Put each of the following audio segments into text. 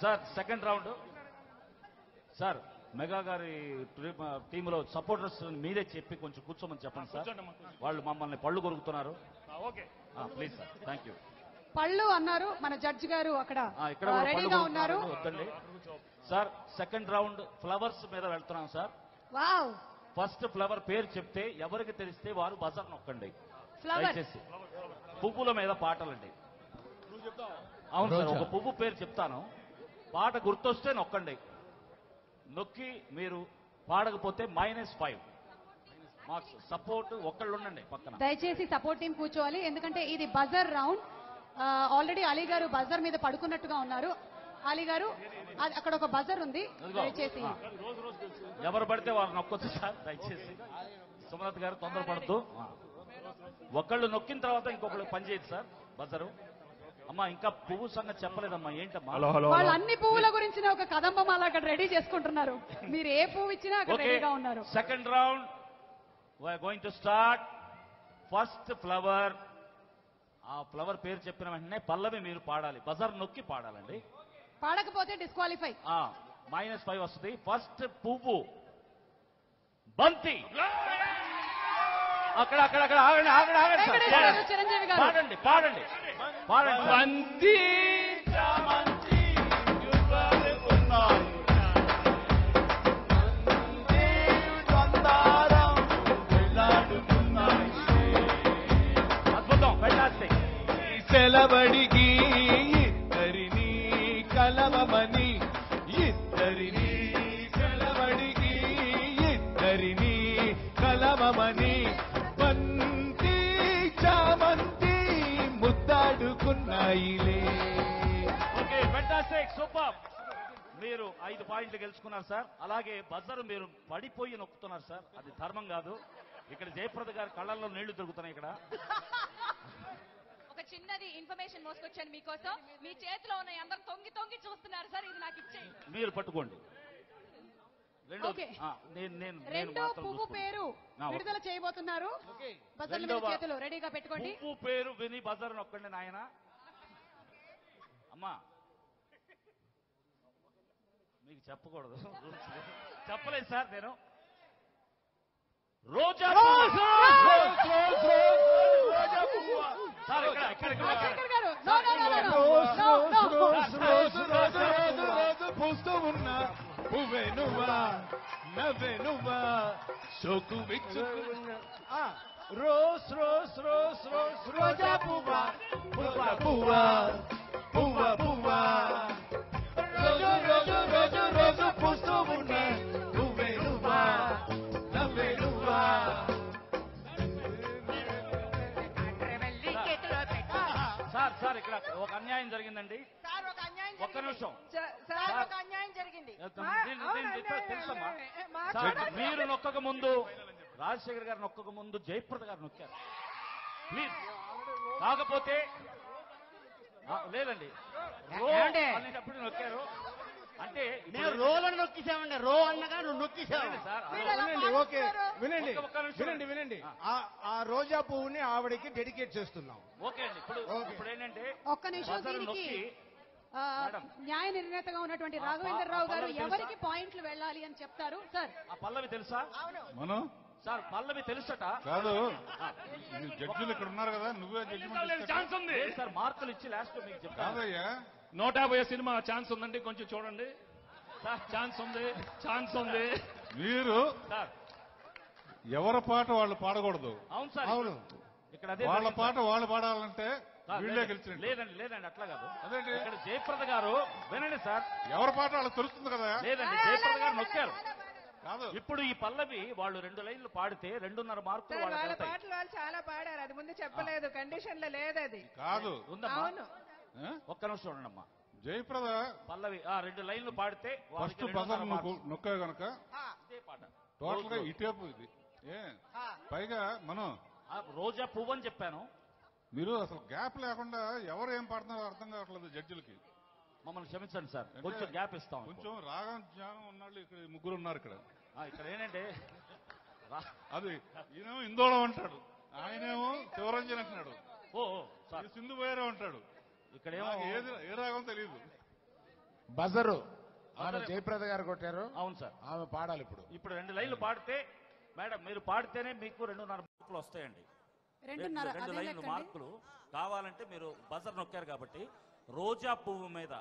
Sir second round sir mega గారి టీంలో supporters మీరే చెప్పి కొంచెం కూర్చోమని చెప్పండి సార్. వాళ్ళు మమ్మల్ని పళ్ళు కొరుకుతున్నారు. Please sir, thank you. పళ్ళు అన్నారు మన జడ్జి గారు అక్కడ ఇక్కడ రెడీగా ఉన్నారు. వద్దండి సార్. సెకండ్ రౌండ్ ఫ్లవర్స్ మీద వెళ్తున్నాం సార్. వావ్. ఫస్ట్ ఫ్లవర్ పేరు చెప్తే ఎవరికి తెలిస్తే వారు బజర్ నొక్కండి. ఫ్లవర్ దయచేసి పువ్వుల మీద పాటలండి. అవును సార్, ఒక పువ్వు పేరు చెప్తాను, పాట గుర్తొస్తే నొక్కండి. నొక్కి మీరు పాడకపోతే -5 మార్క్స్. సపోర్ట్ ఒక్కళ్ళు ఉండండి పక్కన. దయచేసి సపోర్ట్ టీం కూర్చోవాలి, ఎందుకంటే ఇది బజర్ రౌండ్. ఆల్రెడీ అలీ గారు బజర్ మీద పడుకున్నట్టుగా ఉన్నారు. అలీ గారు అక్కడ ఒక బజర్ ఉంది, దయచేసి ఎవరు పడితే వారు నొక్కొచ్చు సార్. దయచేసి సుమలత గారు తొందరపడద్దు. ఒకళ్ళు నొక్కిన తర్వాత ఇంకొకళ్ళు పనిచేయదు సార్ బజరు. అమ్మా ఇంకా పువ్వు సంగతి చెప్పలేదమ్మా, ఏంటమ్మా? వాళ్ళు అన్ని పువ్వుల గురించిన ఒక కదంబం అలా అక్కడ రెడీ చేసుకుంటున్నారు. మీరు ఏ పువ్వు ఇచ్చినా అక్కడ రెడీగా ఉన్నారు. Second round we are going to start. First flower, ఆ ఫ్లవర్ పేరు చెప్పిన వెంటనే పల్లవి మీరు పాడాలి, బజర్ నొక్కి పాడాలండి. పాడకపోతే డిస్క్వాలిఫై. -5 వస్తుంది. ఫస్ట్ పువ్వు బంతి. అక్కడ అక్కడ అక్కడ ఆగండి ఆగండి ఆగండి. చిరంజీవి గారు పాడండి పాడండి పాడండి. బంతి అద్భుతం, ఫెంటాస్టిక్. సెలబడికి ఇద్దరిని కలవమని, ఇద్దరిని సెలబడికి ఇద్దరిని కలవమని, బంతి చామంతి ముద్దాడుకున్నాయిలే. Okay, fantastic, super. మీరు 5 పాయింట్లు గెలుచుకున్నారు సార్. అలాగే బజర్ మీరు పడిపోయి నొక్కుతున్నారు సార్, అది ధర్మం కాదు. ఇక్కడ జయప్రద గారి కళ్ళల్లో నీళ్లు దొరుకుతున్నాయి. ఇక్కడ ఒక చిన్నది ఇన్ఫర్మేషన్ మోసుకొచ్చాను మీకోసం. మీ చేతిలో ఉన్న అందరూ తొంగి తొంగి చూస్తున్నారు సార్, ఇది నాకు ఇచ్చేయి. మీరు పట్టుకోండి. రెండో పువ్వు పేరు విడుదల చేయబోతున్నారు. బజర్ల మీద చేతులు రెడీగా పెట్టుకోండి. పువ్వు పేరు విని బజర్ నొక్కండి నాయన. అమ్మా మీకు చెప్పకూడదు, చెప్పలేదు సార్ నేను. రోజా పూస్తూ ఉన్న పువ్వే నువ్వా, నవ్వే నువ్వా, సోకు విచ్చుకున్నా రోస్ రోస్ రోస్ రోస్ రోజా పువ్వా, పువ్వా పువ్వా, పువ్వా పువ్వా, రోజు రోజు రోజు రోజు పూస్తూ ఉన్న పువ్వే నువ్వా, నవ్వే నువ్వా. సార్ సార్ ఇక్కడ ఒక అన్యాయం జరిగిందండి. ఒక్క నిమిషం. తెలుసమ్మా సార్, మీరు నొక్కక ముందు రాజశేఖర్ గారు నొక్కక ముందు జయప్రద గారు నొక్కారు. ప్లీజ్. కాకపోతే లేదండి, అనేటప్పుడు నొక్కారు అంటే రోలను నొక్కిసామండి. రో అన్నగా నువ్వు నొక్కిసావు సార్. ఓకే వినండి వినండి వినండి. ఆ రోజా పువ్వుని ఆవిడకి డెడికేట్ చేస్తున్నాం. ఓకే అండి. ఇప్పుడు ఏంటంటే ఒక్క నిమిషం, దీనికి న్యాయ నిర్ణేతగా ఉన్నటువంటి రాఘవేంద్రరావు గారు ఎవరికి పాయింట్లు వెళ్ళాలి అని చెప్తారు సార్. ఆ పల్లవి తెలుసా? మనం సార్ పల్లవి తెలుసట కాదు, జడ్జిలు ఇక్కడ ఉన్నారు కదా, నువ్వే జడ్జిమెంట్. ఛాన్స్ ఉంది సార్, మార్కులు ఇచ్చి లాస్ట్ మీకు చెప్తాను. 150 సినిమా ఛాన్స్ ఉందండి, కొంచెం చూడండి సార్. ఛాన్స్ ఉంది, ఛాన్స్ ఉంది. మీరు సార్ ఎవరి పాట వాళ్ళు పాడకూడదు. అవును సార్, అవును. ఇక్కడ అదే వాళ్ళ పాట వాళ్ళు పాడాలంటే వీళ్ళే గెలిచిన. లేదండి లేదండి అట్లా కాదు. అదేంటి ఇక్కడ జయప్రద గారు వినండి సార్, ఎవరి పాట వాళ్ళకి తెలుస్తుంది కదా. లేదండి జయప్రద గారు నొక్కారు కాదు. ఇప్పుడు ఈ పల్లవి వాళ్ళు 2 లైన్లు పాడితే 2.5 మార్కులు వాళ్ళ పాటలు వాళ్ళు చాలా పాడారు, అది ముందు చెప్పలేదు, కండిషన్ లో లేదు అది. కాదు ఉందమ్మా, ఒక్క నిమిషం చూడండమ్మా. జయప్రద పల్లవి 2 లైన్లు పాడితే ఫస్ట్ బజర్ నొక్కా గనక ఇదే పాట టోటల్ గా ఈ టేపు ఇది. పైగా మనం రోజా పువ్వు అని చెప్పాను. మీరు అసలు గ్యాప్ లేకుండా ఎవరు ఏం పాడుతున్నారో అర్థం కావట్లేదు జడ్జిలకి. మమ్మల్ని క్షమించండి సార్, కొంచెం గ్యాప్ ఇస్తాం. కొంచెం రాగం జ్ఞానం ఉన్నాళ్ళు ఇక్కడ ముగ్గురు ఉన్నారు. ఇక్కడ ఏంటంటే అది ఈయనేమో ఇందోళం అంటాడు, ఆయనేమో శివరంజన్ అంటున్నాడు, ఓ సార్ సింధు వేరే ఉంటాడు. ఇక్కడేమో ఏ రాగం తెలియదు. బజరు ఆమె జయప్రద గారు కొట్టారు. అవును సార్. ఆమె పాడాలి ఇప్పుడు. ఇప్పుడు 2 లైన్లు పాడితే మేడం మీరు పాడితేనే మీకు 2.5 మార్కులు వస్తాయండి. 2 లైన్లు మార్కులు కావాలంటే మీరు బజర్ నొక్కారు కాబట్టి రోజా పువ్వు మీద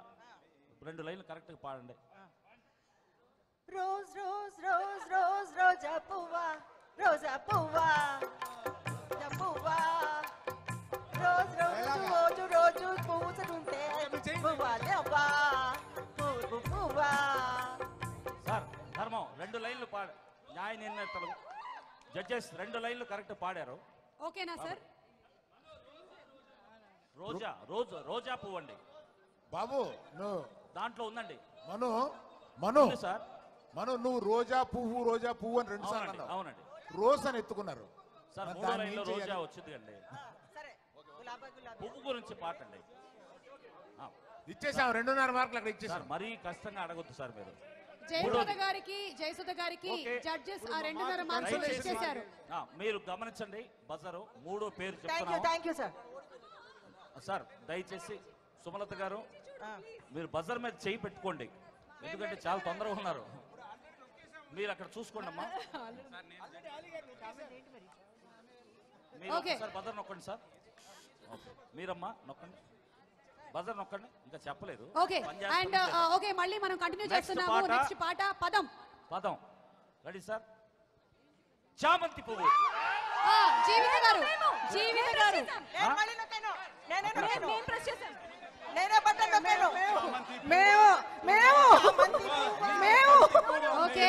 2 లైన్లు కరెక్ట్ గా పాడండి. రోజ్ రోజ్ రోజ్ రోజ్ రోజా పువ్వా రోజా పువ్వా పువ్వా రోజ్ రోజు రోజు రోజు పూసుకుంటే పువ్వా పువ్వా. సార్ ధర్మం 2 లైన్లు పాడ న్యాయ నిర్ణేతలు జడ్జెస్ 2 లైన్లు కరెక్ట్ పాడారు. ఓకేనా సార్? రోజా పువ్వు అండి బాబు నువ్వు దాంట్లో ఉందండి. మను సార్ నువ్వు రోజా పువ్వు అని 2 సార్లు అన్నావు. అవునండి. రోజ్ అని ఎత్తుకున్నారు సార్. 3వ లైన్లో రోజా వచ్చింది అండి. పువ్వు గురించి పాట అండి. ఇచ్చేసాం 2.5 మార్కులు అక్కడ ఇచ్చేసారు. మరీ కష్టంగా అడగొద్దు సార్ మీరు. జయసుధ గారికి జడ్జెస్ ఆ 2.5 మార్కులు ఇచ్చేశారు. మీరు గమనించండి బజరు 3వ పేరు చెప్తున్నాను సార్. దయచేసి సుమలత గారు మీరు బజర్ మీద చేయి పెట్టుకోండి, ఎందుకంటే చాలా తొందరగా ఉన్నారు. మీరు అక్కడ చూసుకోండి అమ్మా. మీరు ఒకసారి బజర్ నొక్కండి సార్. మీరమ్మా నొక్కండి, బజర్ నొక్కండి. ఇంకా చెప్పలేదు. ఓకే మళ్ళీ మనం కంటిన్యూ చేస్తున్నాము. నెక్స్ట్ పాట పదం రెడీ సార్. చామంతి పువ్వు. జీవిత గారు నేనే బట్టలు నొక్కాను. ఓకే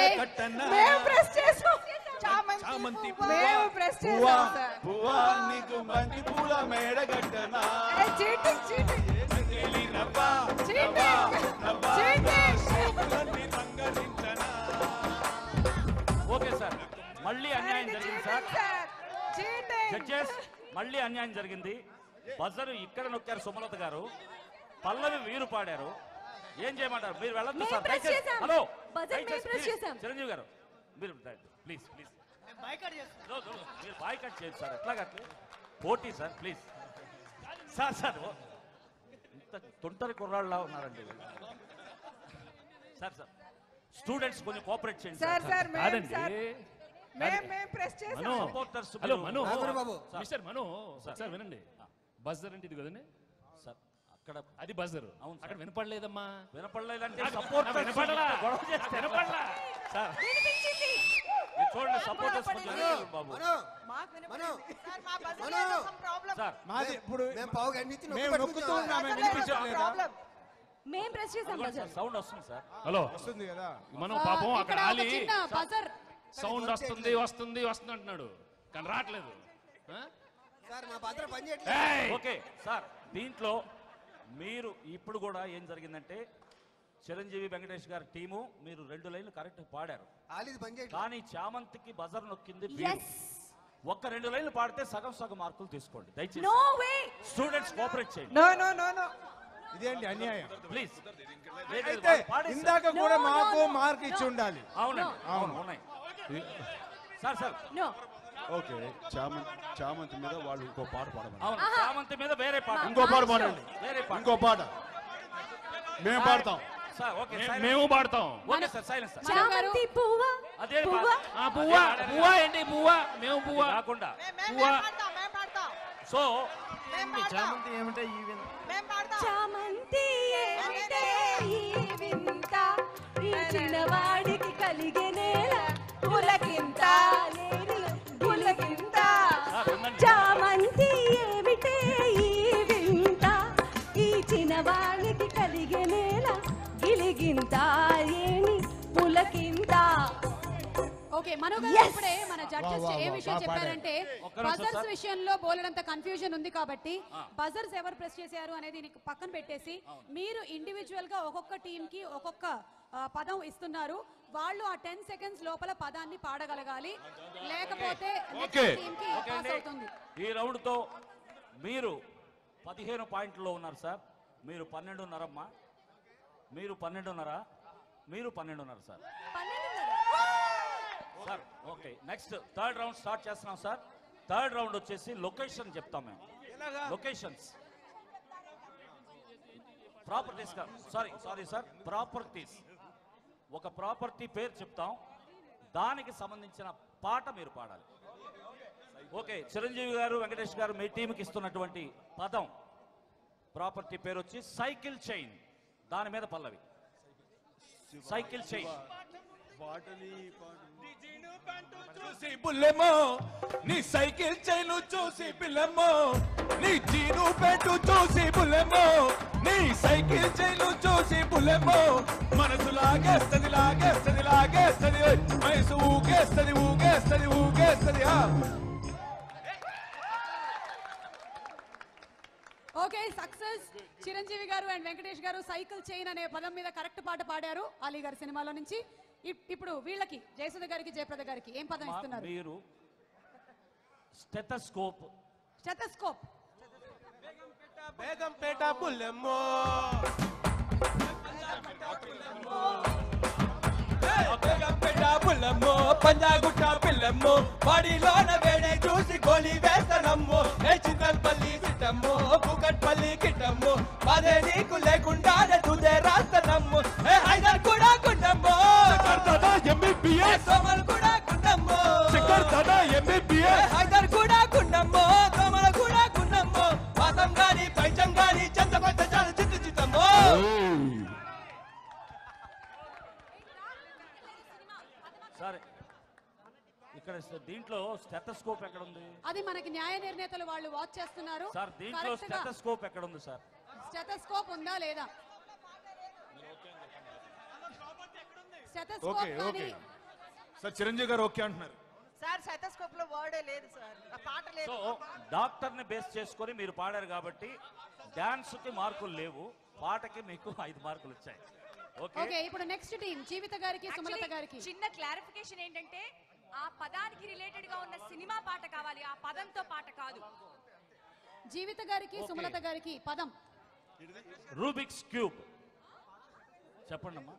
మేము ప్రెస్ చేసాం. చామంతి మేము ప్రెస్ చేసాం సార్. పువ్వా నీకు బంతి పూల మేడ గట్టనా. Cheating cheating okay sir. మళ్ళీ అన్యాయం జరిగింది సార్. జడ్జెస్ మళ్ళీ అన్యాయం జరిగింది. బజరు ఇక్కడ నొక్కారు సుమలత గారు, పల్లవి వీరు పాడారు. ఏం చేయమంటారు? మీరు వెళ్ళొద్దు సార్. హలో చిరంజీవి గారు మీరు ప్లీజ్ మీరు బాయ్కాట్ చేయండి సార్. ఎట్లాగట్లే పోటీ సార్ ప్లీజ్ సార్. ఇంత తొంటరి కుర్రాళ్ళ ఉన్నారండి సార్. స్టూడెంట్స్ కొంచెం కోఆపరేట్ చేయండి సార్. సార్ వినండి. బజర్ అంటే ఇది కదండి సార్. అక్కడ అది బజర్. అవును అక్కడ వినపడలేదమ్మా. వినపడలేదంటే సపోర్ట్ వినపడలా సార్. చూడండి సపోర్టర్స్ బాబు సార్. మాది ఇప్పుడు మేము ప్రెస్ చేసాం. సౌండ్ వస్తుంది సార్. హలో వస్తుంది కదా. మనం పాపం అక్కడ ఆలి సౌండ్ వస్తుంది అంటున్నాడు కానీ రావట్లేదు. Okay sir. దీంట్లో మీరు ఇప్పుడు కూడా ఏం జరిగిందంటే చిరంజీవి వెంకటేష్ గారి టీము మీరు 2 లైన్లు కరెక్ట్ పాడారు, కానీ చామంతికి బజర్ నొక్కింది. ఒక్క 2 లైన్లు పాడితే సగం మార్కులు తీసుకోండి దయచేసి. స్టూడెంట్స్ కోఆపరేట్ చేయండి. ఇదేంటి అన్యాయం? ప్లీజ్. ఇందాక కూడా మాకు మార్క్ ఇచ్చి ఉండాలి. అవునండి అవును ఉన్నాయి సార్. ఓకే చామంతి మీద వాళ్ళు ఇంకో పాట పాడమని. అవును చామంతి మీద వేరే పాట. ఇంకో పాట పాడండి. ఇంకో పాట మేము పాడతాం సార్. ఓకే మేము పాడతాం. Okay sir silence sir. చామంతి పువ్వా అదే పువ్వా ఏంటి పువ్వా? మేము పువ్వా కాకుండా పువ్వా. సో చామంతి ఏమంటే చామంతి ఏమిటే ఈ వింత, ఈ చిన్నవాడికి కలిగేనేల పులకింత పులకింత. చామంతి ఏమిటే ఈ వింత, ఈ చిన్నవాడికి కలిగేనేల గిలిగింత ఏమి పులకింత. ఓకే మను గారు ఇప్పుడే మన జడ్జెస్ ఏ విషయం చెప్పారంటే బజర్స్ విషయంలో బోలెడంత కన్ఫ్యూజన్ ఉంది కాబట్టి బజర్స్ ఎవరు ప్రెస్ చేశారు అనేది పక్కన పెట్టేసి మీరు ఇండివిజువల్ గా ఒక్కొక్క టీమ్ కి ఒక్కొక్క పదం ఇస్తున్నారు. వాళ్ళు ఆ 10 seconds లోపల పదాన్ని పాడగలగాలి, లేకపోతే టీమ్ కి పాస్ అవుతుంది. ఈ రౌండ్ తో మీరు 15 పాయింట్లలో ఉన్నారు సార్. మీరు 12.5 అమ్మా. మీరు 12.5 మీరు 12.5 sir. Sir okay next 3rd round start చేస్తున్నాం సార్. 3rd రౌండ్ వచ్చేసి లొకేషన్ చెప్తాం మేము. Locations properties sorry sir, properties. ఒక ప్రాపర్టీ పేరు చెప్తాం, దానికి సంబంధించిన పాట మీరు పాడాలి. ఓకే, చిరంజీవి గారు, వెంకటేష్ గారు మీ టీంకి ఇస్తున్నటువంటి పదం ప్రాపర్టీ పేరు వచ్చి సైకిల్ చైన్. దాని మీద పల్లవి. Cycle chain. చూసి బుల్లెమో నీ సైకిల్ చైను చూసి బిల్లెమో, నీ జీను పెట్టు చూసి బుల్లెమో, నీ సైకిల్ చైను చూసి బుల్లెమో, మనసు లాగేస్తది లాగేస్తది లాగేస్తది, మనసు ఊగేస్తది ఊగేస్తది ఊగేస్తది. Okay, success. Chiranjeevi garu and Venkatesh గారు సైకిల్ చైన్ అనే పదం మీద కరెక్ట్ పాట పాడారు అలీ గారి సినిమాలో నుంచి. ఇప్పుడు వీళ్ళకి జయసుధ గారికి, జయప్రద గారికి ఏం పదం ఇస్తున్నారు? మీరు స్టెథోస్కోప్. స్టెథోస్కోప్. బేగంపేట బుల్లెమ్మో, బేగంపేట బుల్లెమ్మో, పంజాగుట్ట పిల్లమ్మో, బాడీలోన వేడే చూసి గోళీ వేస్తానమ్మో, చింతల్పల్లి బిడ్డమ్మో, కుకట్పల్లి కిట్టమ్మో, అదే నీకు లేకుండా తుదే రాస్తానమ్మో, హైదర్ కూడా గుండమ్మో, ఎంబీబీఎస్ సోమల్ కూడా గుండమ్మో, ఎంబీబీఎస్ హైదర్ కూడా గుండమ్మో, సోమల్ కూడా గుండమ్మో, పాతం గాని పైచం గాని చందకొత్త చాలు చిత్తు చిత్తమ్మో. సరే, ఇక్కడ దీంట్లో స్టెథోస్కోప్ ఎక్కడ ఉంది? అది మనకి న్యాయ నిర్ణేతలు వాళ్ళు వాచ్ చేస్తున్నారు సార్. దీంట్లో స్టెథోస్కోప్ ఎక్కడ ఉంది సార్? స్టెథోస్కోప్ ఉందా లేదా? ఓకే ఓకే సార్, చిరంజీవి గారు ఓకే అంటున్నారు సార్. స్టెథోస్కోప్ లో వర్డే లేదు సార్, ఆ పాట లేదు. సో డాక్టర్ ని బేస్ చేసుకొని మీరు పాడారు కాబట్టి డాన్స్ కి మార్కులు లేవు, పాటకి మీకు 5 మార్కులు వచ్చాయి. ఓకే, ఇప్పుడు నెక్స్ట్ టీం జీవిత గారికి, సుమలత గారికి చిన్న క్లారిఫికేషన్ ఏంటంటే ఆ పదానికి రిలేటెడ్ గా ఉన్న సినిమా పాట కావాలి, ఆ పదంతో పాట కాదు. జీవిత గారికి, సుమలత గారికి పదం రూబిక్స్ క్యూబ్. చెప్పండి అమ్మా.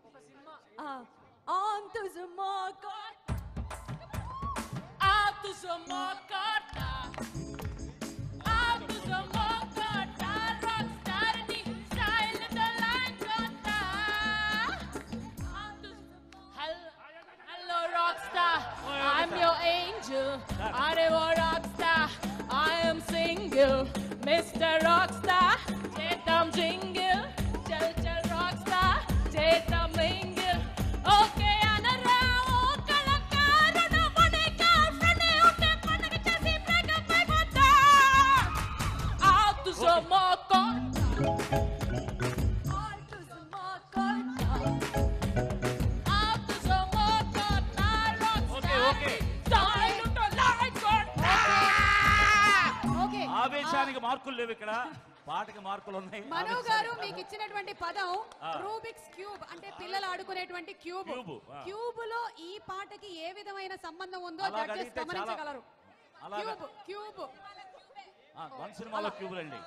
Hello rockstar, I'm your angel. I'm a rockstar, I am single. Mr. Rockstar, Chetam jingle. Chal chal rockstar, Chetam mingle. Okay, anara o kalakara na maneka friend unte pandaga chesi breakup ayipota. Out to some more ఆవేశానికి మార్కులు లేవు, ఇక్కడ పాటకి మార్కులు ఉన్నాయి. మనో గారు మీకు ఇచ్చినటువంటి పదం రూబిక్స్ క్యూబ్, అంటే పిల్లలు ఆడుకునేటువంటి క్యూబ్. క్యూబ్ లో ఈ పాటకి ఏ విధమైన సంబంధం ఉందో జడ్జెస్ గమనించగలరు. క్యూబ్ వన్ సినిమాలో క్యూబ్ అండి.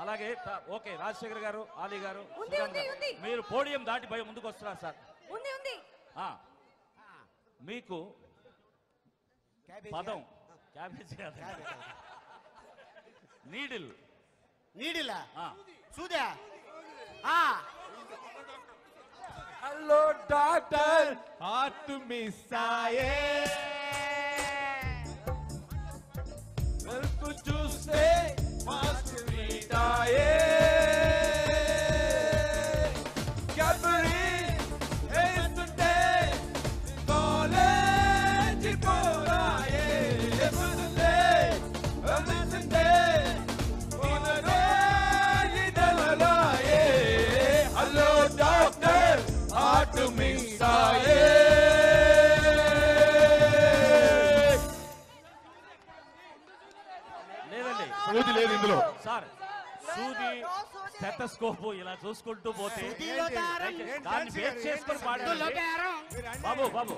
అలాగే ఓకే, రాజశేఖర్ గారు, ఆలీ గారు, మీరు పోడియం దాటి భయం ముందుకు వస్తున్నారు సార్. మీకు పదం క్యాబేజీ నీడిల్. నీడిలా చూదా? హలో డాక్టర్, హార్ట్ మిస్ ఆయే, వెల్కు చూస్తే మాస్క్ మీటాయే, క్యాబరీ వేస్తుంటే కాలేజీ పోరాయే, ఎప్పుడులే వెళ్తుంటే హలో డాక్టర్, హార్ట్ మిస్ ఆయే. లేదండి, సూది లేదు ఇందులో సార్. సూది, స్టెథోస్కోప్ ఇలా చూసుకుంటూ పోతే దాన్ని బేస్ చేసుకొని పాడారు. బాబు బాబు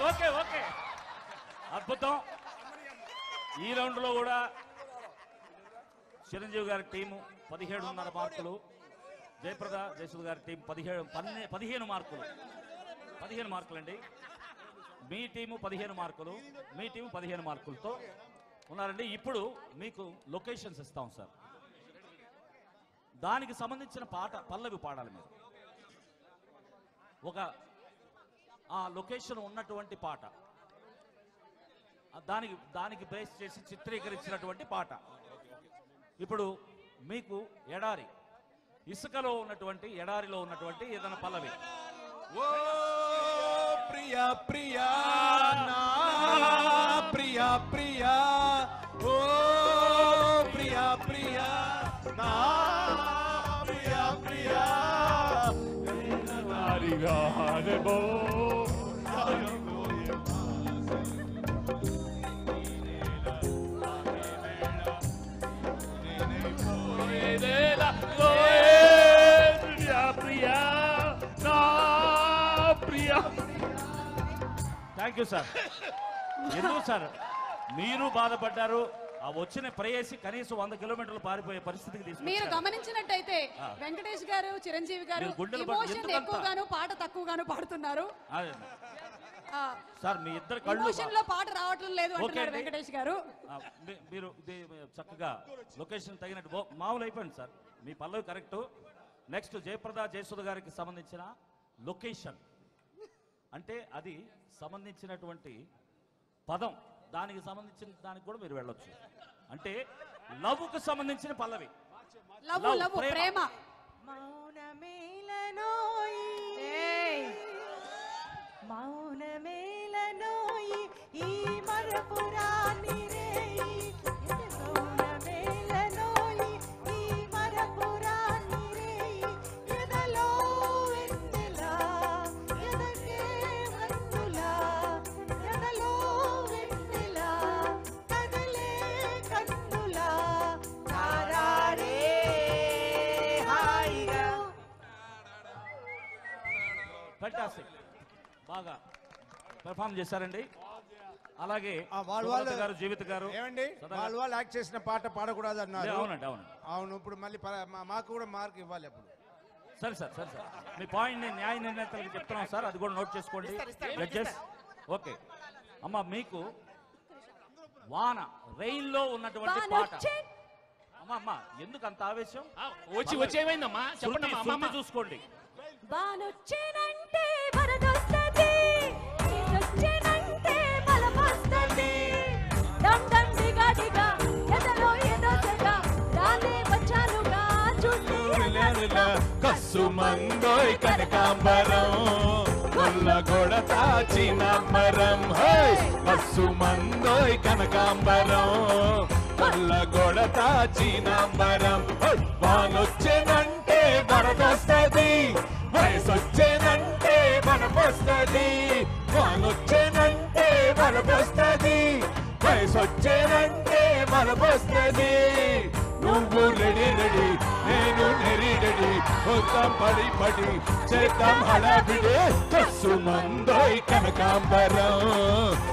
ఓకే ఓకే, అద్భుతం. ఈ రౌండ్ లో కూడా చిరంజీవి గారి టీము 17.5 మార్కులు, జయప్రద, జయసుధ గారి టీం 15 మార్కులు. 15 మార్కులు అండి. మీ టీము 15 మార్కులు, మీ టీము 15 మార్కులతో ఉన్నారండి. ఇప్పుడు మీకు లొకేషన్స్ ఇస్తాం సార్. దానికి సంబంధించిన పాట పల్లవి పాడాలి మీరు. ఒక ఆ లొకేషన్ ఉన్నటువంటి పాట, దానికి బేస్ చేసి చిత్రీకరించినటువంటి పాట. ఇప్పుడు మీకు ఎడారి, ఇసుకలో ఉన్నటువంటి ఎడారిలో ఉన్నటువంటి ఏదైనా పల్లవి. ఓ ప్రియా ప్రియా నా ప్రియా ప్రియా, ఓ ప్రియా ప్రియా నా Priya Priya, thank you sir. ఎందుకు సార్ మీరు బాధపడ్డారు? ఆ వచ్చిన ప్రేయసి కనీసం 100 కిలోమీటర్లు పారిపోయే పరిస్థితికి మీరు తీసుకొచ్చారు. గమనించినట్టయితే వెంకటేష్ గారు, చిరంజీవి గారు మీరు గుండెలు ఎమోషన్ ఎందుకంత? ఎక్కువగాను పాట తక్కువగాను పాడుతున్నారు. అదే సార్, మీ ఇద్దరు కళ్ళు ఎమోషన్ లో పాట రావట్లేదు లేదు ఓకే అంటున్నారు అండి. వెంకటేష్ గారు. మీరు చక్కగా లొకేషన్ తగినట్టు మామూలు అయిపోయింది సార్. మీ పల్లవి కరెక్ట్. నెక్స్ట్ జయప్రద జయసుధ గారికి సంబంధించిన లొకేషన్ అంటే అది సంబంధించినటువంటి పదం, దానికి సంబంధించిన దానికి కూడా మీరు వెళ్ళొచ్చు. అంటే లవ్ కు సంబంధించిన పల్లవి, లవ్ లవ్ ప్రేమ. మౌనమేలనోయి ఈ మరపురాని రేయి, మౌనమేలనోయి ఈ మరపురాని రేయి, ఎదలో వెన్నెలా ఎదకే వన్నులా, ఎదలో వెన్నెలా కదలే కన్నులా, తారారే హాయిగా. ఫెంటాస్టిక్, బాగా పెర్ఫార్మ్ చేశారండి. అలాగే వాళ్ళు గారు, జీవిత గారు ఏమండి, వాళ్ళు యాక్ట్ చేసిన పాట పాడకూడదు అన్నారు. అవునండి, అవును అవును. ఇప్పుడు మళ్ళీ మాకు కూడా మార్క్ ఇవ్వాలి అప్పుడు. సరే సార్, సరే సార్, మీ పాయింట్ ని న్యాయ నిర్ణేతలకు చెప్తున్నాం సార్, అది కూడా నోట్ చేసుకోండి జడ్జెస్. ఓకే అమ్మా, మీకు వాన రెయిన్ లో ఉన్నటువంటి పాట. అమ్మా ఎందుకు అంత ఆవేశం? వచ్చి ఏమైందమ్మా చెప్పండి అమ్మా. చూసుకోండి. వానొచ్చేనంటే వరదొస్తది, నీదొచ్చేనంటే బలమొస్తది, డమ్ డమ్ డిగా డిగా ఎదలో ఏదో సెగ, రానే వచ్చానుగా చూసి కస్సు మందోయ్ కనకాంబరం, కొల్ల గొడతా చినంబరం, కస్సు మందోయ్ కనకాంబరం, కొల్ల గొడతా చినంబరం. వానొచ్చేనంటే వరదొస్తది, వయసొచ్చేనంటే వనపొస్తది, వానొచ్చేనంటే వనపొస్తది, వయసొచ్చేనంటే వనపొస్తది. నువ్వు రెడీ రెడీ, నేను నెరిడడి, పోతాం పడి పడి చేద్దాం హడావిడి, కస్సు మందోయ్ కనకాంబరం,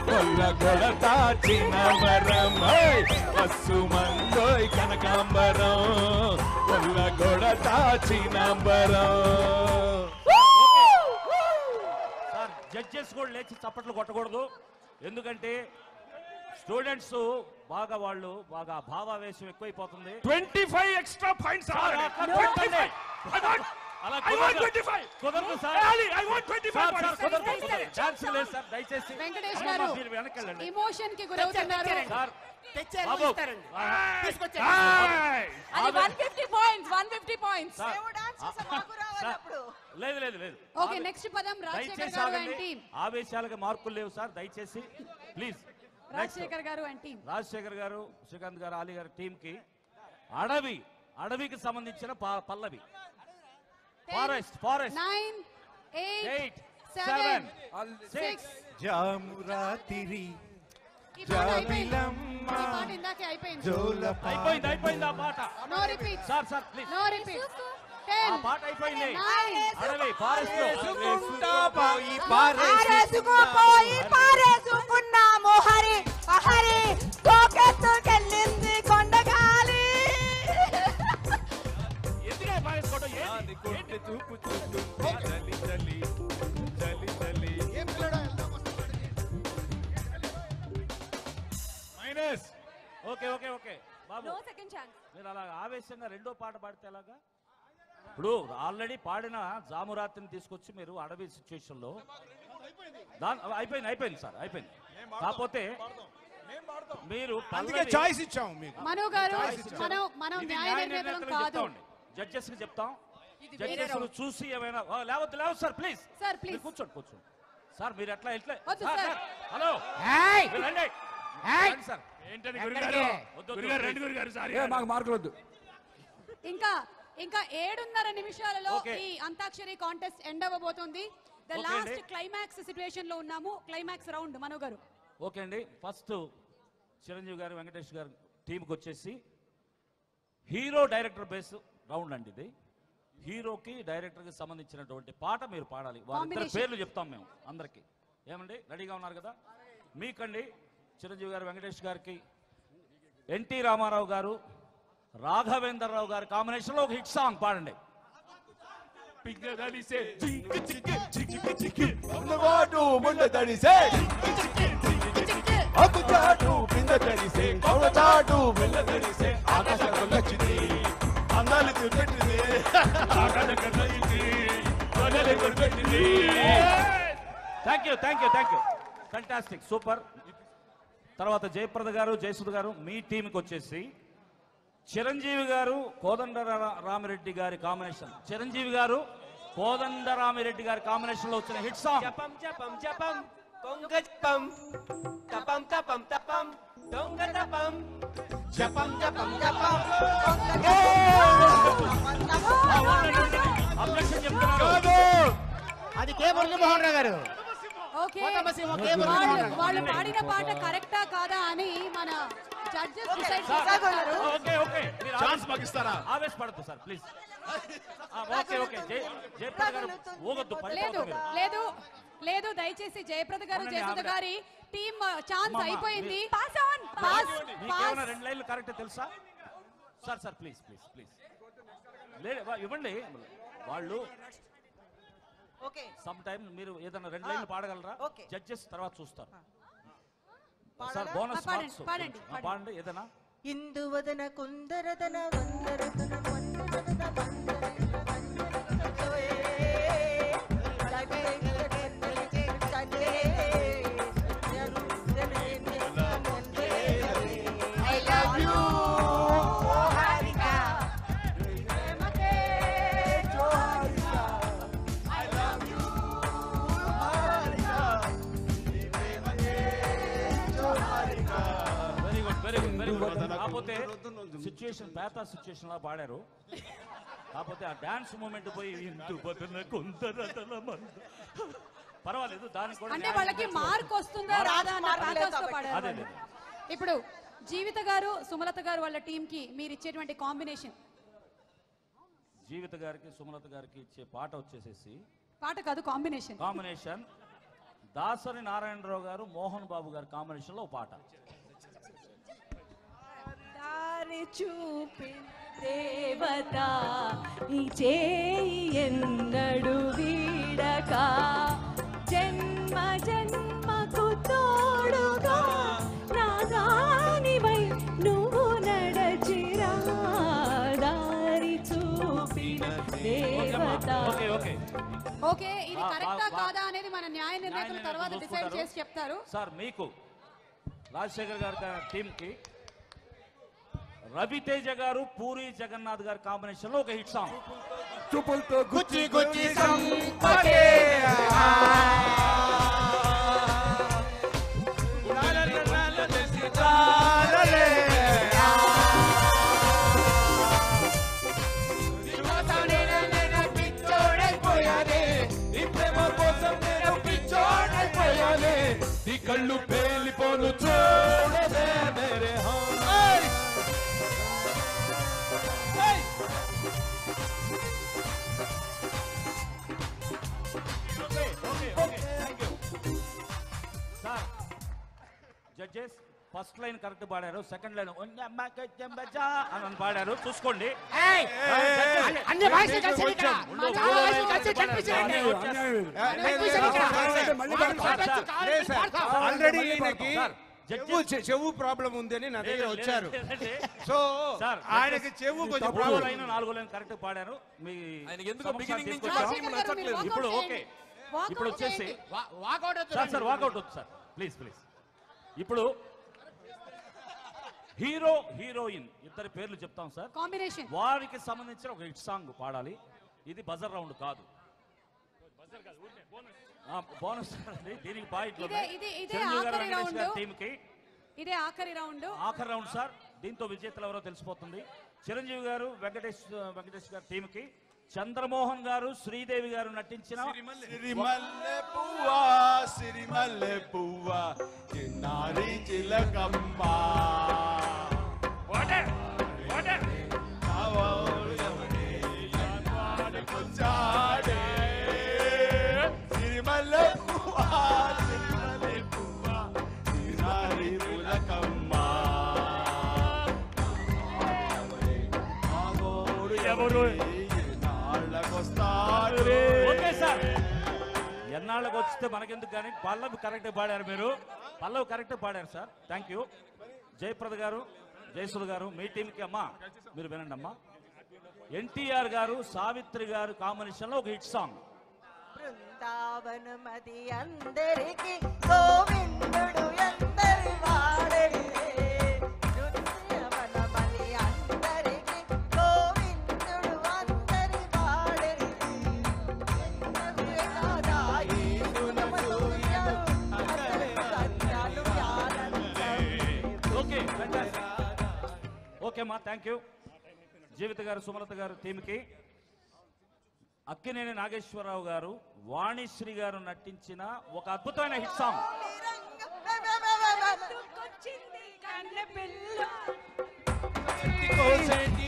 కొల్ల గొడతా చినంబరం, కస్సు మందోయ్ కనకాంబరం, కొల్ల గొడతా చినంబరం. సార్ జడ్జెస్ కూడా లేచి చప్పట్లు కొట్టకూడదు, ఎందుకంటే స్టూడెంట్స్ బాగా భావావేశం ఎక్కువైపోతుంది. 25 ఎక్స్ట్రా పాయింట్స్. అలా I want 25. కుదరదు sir. I want 25 points. Chance లేదు సార్, దయచేసి వెంకటేష్ గారు మీరు వెనకెళ్ళండి ఎమోషన్ కి గురవుతున్నారు. సార్ తెచ్చారు ఇస్తారండి. తీసుకొచ్చారు. అది 150 పాయింట్స్ 150 పాయింట్స్. సార్, మేము డాన్స్ చేసాం, మాకు రావాలి అప్పుడు. లేదు లేదు లేదు, ఓకే నెక్స్ట్ పదం రాజశేఖర్ దయచేసి గారు ఆగండి. And team. ఆవేశాలకు మార్కులు లేవు సార్, దయచేసి ప్లీజ్. రాజశేఖర్ గారు అండ్ టీమ్. రాజశేఖర్ గారు, శ్రీకాంత్ గారు, ఆలీ గారు టీమ్ కి అడవికి సంబంధించిన పల్లవి. ఫారెస్ట్ 9 8 7 7 6. జామురాతిరి ఈ పాట ఇందాకే అయిపోయింది. అయిపోయింది ఆ పాట. No repeat sir please, no repeat. ఆ పాట అయిపోయింది. 9 అడవి ఫారెస్ట్ పారేసుకోపోయి పారేసుకున్నాము హరి హరి కోకెత్తుకెళ్ళింది కొండగాలి. ఎందుకే పారేసుకోవడం? కొట్టె చూపు చూస్తుంటే చలి చలి చలి చలి. ఓకే ఓకే బాబు నో సెకండ్ ఛాన్స్. మీరు అలా ఆవేశంగా రెండో పాట పాడితే ఎలాగా? ఇప్పుడు ఆల్రెడీ పాడిన జామురాత్రిని తీసుకొచ్చి మీరు అడవి సిచ్యువేషన్ లో అయిపోయింది సార్, అయిపోయింది. కాకపోతే మీరు అందుకే చాయిస్ ఇచ్చాము మీకు. మను గారు మనం న్యాయ నిర్ణేతలం కాదు, జడ్జెస్ కి చెప్తాం. జడ్జెస్ చూసి ఏమైనా లేవద్దు సార్, ప్లీజ్ సార్ ప్లీజ్ కూర్చోండి సార్. మీరు ఎట్లా వద్దు సార్. హలో రండి సార్. ఏంటని గురుగారు రండి గురుగారు సారీ మాకు మార్కులు వద్దు. ఇంకా 7.5 నిమిషాలలో ఈ అంతాక్షరి కాంటెస్ట్ ఎండ్ అవ్వబోతుంది. ద లాస్ట్ క్లైమాక్స్ సిచ్యువేషన్ లో ఉన్నాము. క్లైమాక్స్ రౌండ్ మను గారు. ఓకే అండి, ఫస్ట్ చిరంజీవి గారు వెంకటేష్ గారు టీంకి వచ్చేసి హీరో డైరెక్టర్ బేస్ రౌండ్ అండి ఇది. హీరోకి డైరెక్టర్ కి సంబంధించినటువంటి పాట మీరు పాడాలి. వారిద్దరి పేర్లు చెప్తాం మేము అందరికి. ఏమండి రెడీగా ఉన్నారు కదా? మీకండి చిరంజీవి గారు వెంకటేష్ గారికి ఎన్టీ రామారావు గారు రాఘవేంద్రరావు గారి కాంబినేషన్ లో ఒక హిట్ సాంగ్ పాడండి. Thank you fantastic super. తర్వాత జయప్రద గారు జయసుధ గారు మీ టీంకి వచ్చేసి చిరంజీవి గారు కోదండరామిరెడ్డి గారి కాంబినేషన్. చిరంజీవి గారు కోదండరామిరెడ్డి గారి కాంబినేషన్ లో వచ్చిన హిట్ సాంగ్ జపం జపం జపం కొంగ జపం తపం తపం తపం దొంగ తపం జపం జపం జపం అబ్జెక్షన్ చెప్తున్నారు. అది కే మురళీమోహన్ రావు గారు. ఓకే, వాళ్ళు పాడిన పాట కరెక్టా కాదా అని మన జడ్జెస్ డిసైడ్ చేస్తారు. ఓకే ఓకే ఛాన్స్ మాకు ఇస్తారా? ఆవేశపడద్దు sir please. Okay okay Jayaprada garu ఊగొద్దు. లేదు దయచేసి జయప్రద గారు జయసుధ గారి టీం ఛాన్స్ అయిపోయింది. Pass on. మీకేమైనా 2 లైన్లు కరెక్ట్ తెలుసా? సార్ ప్లీజ్ ఇవ్వండి. వాళ్ళు సమ్ టైమ్ మీరు ఏదైనా 2 లైన్లు పాడగలరా? జడ్జెస్ తర్వాత చూస్తారు సార్. బోనస్ మార్క్స్ పాడండి ఏదైనా. ఇందువదన కుందరదన వందరదన వందరదన కాకపోతే సిచ్యుయేషన్ పేతా సిచ్యుయేషన్ లా పాడారు. కాకపోతే ఆ డాన్స్ మూమెంట్ పోయి పర్వాలేదు, దానికి కూడా అంటే వాళ్ళకి మార్క్ వస్తుందా రాదా అన్న ప్యాథోస్ తో పాడారు. ఇప్పుడు జీవిత గారు సుమలత గారు వాళ్ళ టీం కి మీరు ఇచ్చేటువంటి కాంబినేషన్. జీవిత గారికి సుమలత గారికి ఇచ్చే పాట వచ్చేసేసి పాట కాదు కాంబినేషన్ దాసరి నారాయణరావు గారు మోహన్ బాబు గారి కాంబినేషన్ లో పాట. చూపి దేవత ఈ చేయి ఎన్నడు వీడక జన్మ జన్మకు తోడుగా రాగానివై నువ్వు నడచిరా దారి చూపిన దేవత. ఓకే, ఇది కరెక్టా కాదా అనేది మన న్యాయ నిర్ణేతల తర్వాత డిసైడ్ చేసి చెప్తారు. సార్ మీకు రాజశేఖర్ గారి టీం కి రవితేజ గారు పూరి జగన్నాథ్ గారి కాంబినేషన్ లో ఒక హిట్ సాంగ్. చూపులతో గుచ్చి గుచ్చి కళ్ళు పేలిపోను చూడదే మేరే జడ్జెస్ ఫస్ట్ లైన్ కరెక్ట్ పాడారు, సెకండ్ లైన్ అని పాడారు. చూసుకోండి ఆల్రెడీ చెవు ప్రాబ్లం ఉంది అని నా దగ్గర వచ్చారు. సో సార్ ఆయనకి చెవు కొంచెం ప్రాబ్లం. 4 లైన్ కరెక్ట్ పాడారు. మీ ఇప్పుడు ఇప్పుడు ఓకే. ఇప్పుడు వచ్చేసి సార్ వాకౌట్ వద్దు సార్, ప్లీజ్ ప్లీజ్. ఇప్పుడు హీరో హీరోయిన్ ఇద్దరి పేర్లు చెప్తాం సార్. కాంబినేషన్ వారికి సంబంధించిన ఒక హిట్ సాంగ్ పాడాలి. ఇది బజర్ రౌండ్ కాదు, బోనస్ దీనికి పాయింట్లు ఇదే ఆఖరి రౌండ్. ఆఖరి రౌండ్ సార్. దీంతో విజేతలు ఎవరో తెలిసిపోతుంది. చిరంజీవి గారు వెంకటేష్ గారి టీమ్ కి చంద్రమోహన్ గారు శ్రీదేవి గారు నటించిన సిరిమల్లె పువ్వా సిరిమల్లె పువ్వా చిన్నారి చిలకమ్మ సిరిమల్లె పువ్వా సిరిమల్లె పువ్వా చిన్నారి చిలకమ్మ ఎవరు ఓకే సార్. ఎన్నాళ్ళకి వస్తే మనకెందుకు కానీ పల్లవి కరెక్ట్ పాడారు. మీరు పల్లవి కరెక్ట్ పాడారు sir. Thank you. Jayaprada garu, జయసుల్ గారు, మీ టీంకి అమ్మా మీరు వినండి అమ్మా. ఎన్టీఆర్ గారు సావిత్రి గారు కాంబినేషన్ లో ఒక హిట్ సాంగ్. బృందావనమది అందరికి గోవిందుడు అందరి వాడే ఓకే అమ్మా, థ్యాంక్ యూ. జీవిత గారు, సుమలత గారు టీంకి అక్కినేని నాగేశ్వరరావు గారు, వాణిశ్రీ గారు నటించిన ఒక అద్భుతమైన హిట్ సాంగ్.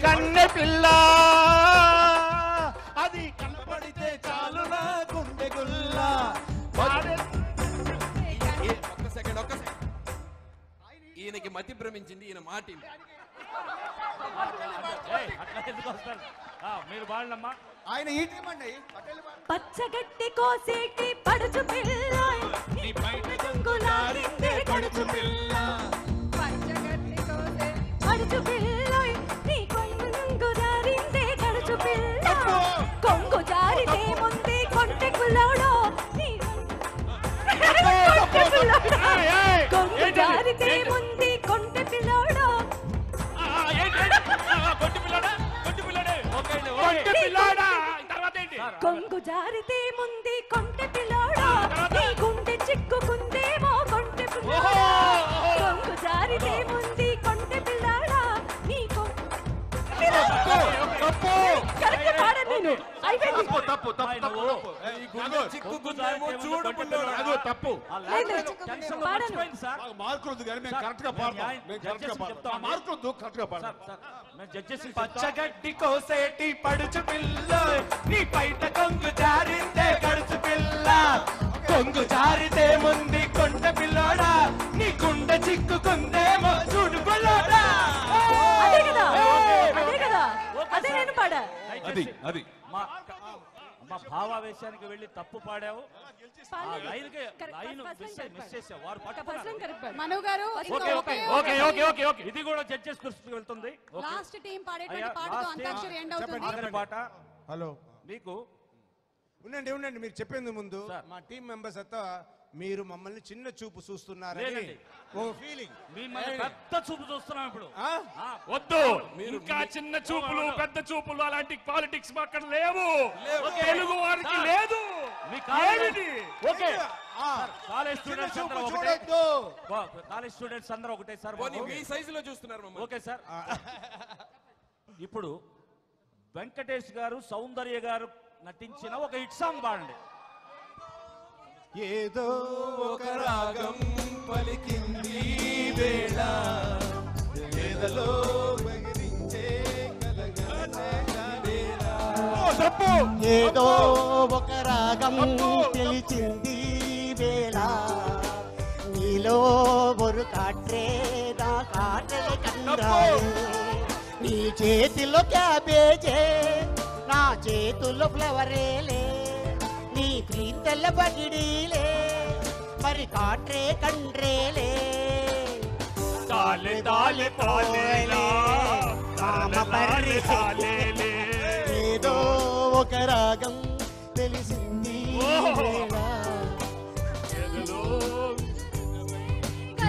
కన్నె పిల్ల అది కనపడితే చాలు నా గుండె గుల్ల. ఒక్క సెకండ్. ఈయనకి మతి భ్రమించింది, ఈయన మాట అట్లా ఎందుకు వస్తారు? మీరు బాగుండమ్మా. ఆయన ఈ టీం అండి. పచ్చగట్టి కోసేటి పడుచు పిల్ల నీ బయట కొంగులారిందే పడుచు పిల్ల పచ్చగట్టి కోసే పడుచు పిల్ల నీ కొంగులారిందే పడుచు పిల్ల కొంగు జారితే ముందే కొంటె కులోడో నీ కొంటె పిల్లోడో కొంగు జారితే ముందే కొంటె పిల్లోడో కొంగు జారితే ముందే కొంటె పిల్లోడా నీ గుండె చిక్కుకుందేమో కొంటె పిల్లోడా కొంగు జారితే ముందే కొంటె పిల్లోడా నీ కరెక్ట్ పాడ నేను అయిపోయింది. తప్పు తప్పు మార్కులు కానీ మేము కరెక్ట్ గా పాడతాం. మార్కులు కరెక్ట్ గా పాడతాం. పచ్చగడ్డి కోసేటి పడుచు పిల్ల నీ బయట కొంగు జారిందే గడుచు పిల్ల కొంగు జారితే ముందు కొంట పిల్లోడా నీ గుండె చిక్కుకుందేమో చూడు పిల్లోడా. అదే కదా అదే నేను పాడా. అది మా భావావేశానికి వెళ్ళి తప్పు పాడావు. మిస్ చేసావు. వారు మను గారు ఇది కూడా జడ్జెస్ దృష్టికి వెళ్తుంది. లాస్ట్ టీం పాడేటువంటి పాటతో అంతాక్షరి ఎండ్ అవుతుంది. పాట హలో మీకు ఉండండి మీరు చెప్పేందు ముందు మా టీం మెంబర్స్ అంతా మీరు మమ్మల్ని చిన్న చూపు చూస్తున్నారని ఓ ఫీలింగ్. పెద్ద చూపు చూస్తున్నాం ఇప్పుడు. వద్దు, ఇంకా చిన్న చూపులు పెద్ద చూపులు అలాంటి పాలిటిక్స్ అక్కడ లేవు. తెలుగు వారికి లేదు. కాలేజ్ స్టూడెంట్స్ అందరూ ఒకటే సార్. మీ సైజులో చూస్తున్నారు. Okay sir. ఇప్పుడు వెంకటేష్ గారు, సౌందర్య గారు నటించిన ఒక హిట్ సాంగ్ పాడండి. ఏదో ఒక రాగం పలికింది వేళ ఏదలో బగిరించే ఏదో ఒక రాగం పిలిచింది వేళ నీలో ఒక కాట్రే నా కాటలే కందాలే నీ చేతిలో క్యాబేజే నా చేతుల్లో ఫ్లవరేలే నీ గ్రీన్ తెల్ల బగిడీలే మరి కాట్రే కండ్రేలే తాలే తాలే తాలేలా మామ పర్రి ఏదో ఒక రాగం తెలిసింది ఓహో. వేళ. ఎదలో ఇంకా